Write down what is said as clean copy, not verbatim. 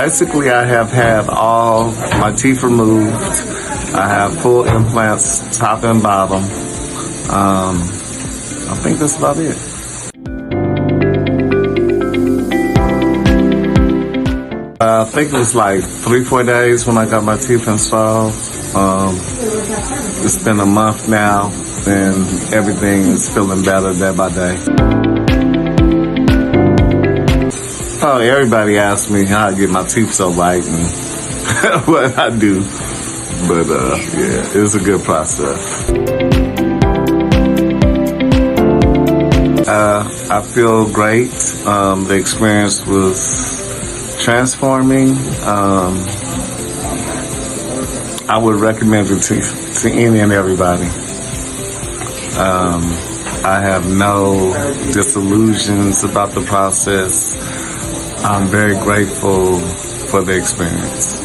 Basically, I have had all my teeth removed. I have full implants, top and bottom. I think that's about it. I think it was like 3-4 days when I got my teeth installed. It's been a month now, and everything is feeling better day by day. Oh, everybody asks me how I get my teeth so white and what I do. But yeah, it's a good process. I feel great. The experience was transforming. I would recommend it to any and everybody. I have no disillusions about the process. I'm very grateful for the experience.